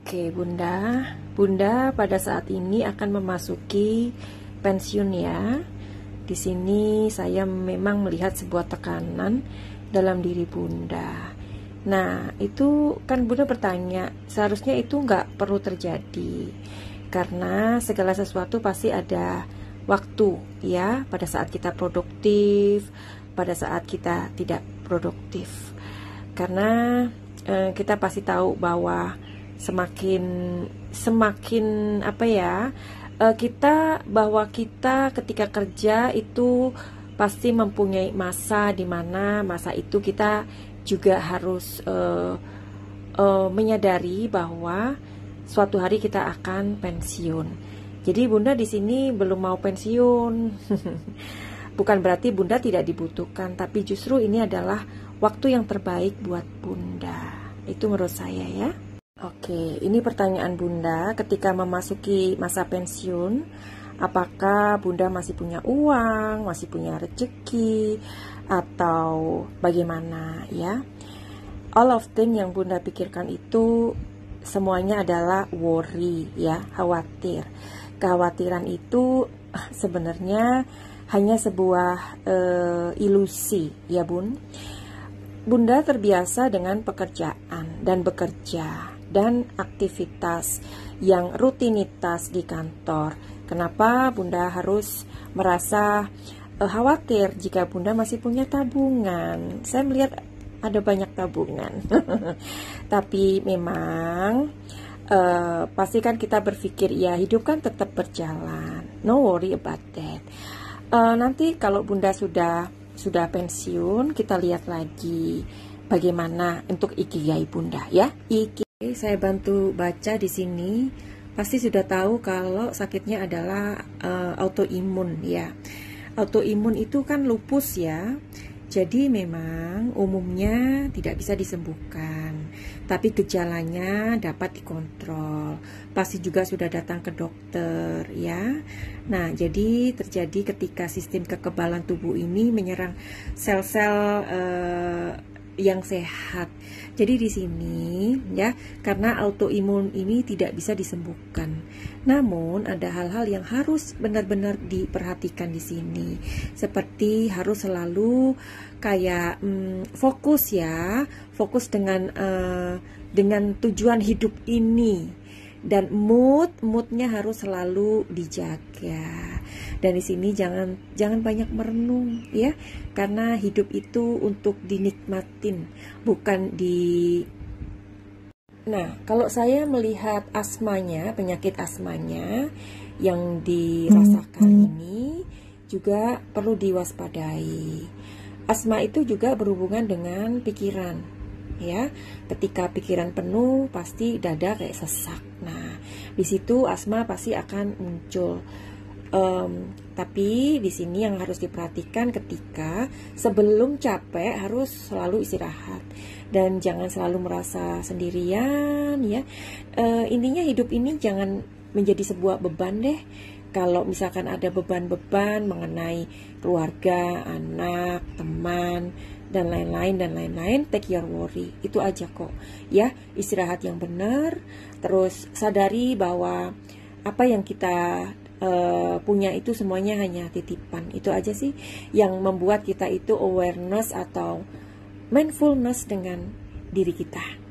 Oke, Bunda. Bunda pada saat ini akan memasuki pensiun ya. Di sini saya memang melihat sebuah tekanan dalam diri Bunda. Nah, itu kan Bunda bertanya, seharusnya itu nggak perlu terjadi. Karena segala sesuatu pasti ada waktu ya, pada saat kita produktif, pada saat kita tidak produktif. Karena kita pasti tahu bahwa semakin apa ya, kita ketika kerja itu pasti mempunyai masa di mana masa itu kita juga harus menyadari bahwa suatu hari kita akan pensiun. Jadi Bunda di sini belum mau pensiun. Bukan berarti Bunda tidak dibutuhkan, tapi justru ini adalah waktu yang terbaik buat Bunda. Itu menurut saya ya. Oke, ini pertanyaan Bunda, ketika memasuki masa pensiun, apakah Bunda masih punya uang, masih punya rezeki, atau bagaimana ya? All of things yang Bunda pikirkan itu semuanya adalah worry ya, khawatir. Kekhawatiran itu sebenarnya hanya sebuah ilusi ya Bun. Bunda terbiasa dengan pekerjaan dan bekerja dan aktivitas yang rutinitas di kantor. Kenapa Bunda harus merasa khawatir jika Bunda masih punya tabungan? Saya melihat ada banyak tabungan. Tapi memang pasti kan kita berpikir ya hidup kan tetap berjalan. No worry about that. Nanti kalau Bunda sudah pensiun, kita lihat lagi bagaimana untuk ikigai Bunda ya. Saya bantu baca di sini. Pasti sudah tahu kalau sakitnya adalah autoimun ya. Autoimun itu kan lupus ya. Jadi memang umumnya tidak bisa disembuhkan, tapi gejalanya dapat dikontrol. Pasti juga sudah datang ke dokter ya. Nah, jadi terjadi ketika sistem kekebalan tubuh ini menyerang sel-sel yang sehat. Jadi di sini ya, karena autoimun ini tidak bisa disembuhkan. Namun ada hal-hal yang harus benar-benar diperhatikan di sini. Seperti harus selalu kayak fokus ya, fokus dengan tujuan hidup ini. Dan moodnya harus selalu dijaga. Dan di sini jangan banyak merenung ya, karena hidup itu untuk dinikmatin, bukan di. Nah, kalau saya melihat asmanya, penyakit asmanya yang dirasakan ini juga perlu diwaspadai. Asma itu juga berhubungan dengan pikiran. Ya, ketika pikiran penuh pasti dada kayak sesak. Nah, di situ asma pasti akan muncul. Tapi di sini yang harus diperhatikan ketika sebelum capek harus selalu istirahat dan jangan selalu merasa sendirian ya. Intinya hidup ini jangan menjadi sebuah beban deh. Kalau misalkan ada beban-beban mengenai keluarga, anak, teman, dan lain-lain, take your worry. Itu aja kok ya, istirahat yang benar. Terus sadari bahwa apa yang kita punya itu semuanya hanya titipan. Itu aja sih yang membuat kita itu awareness atau mindfulness dengan diri kita.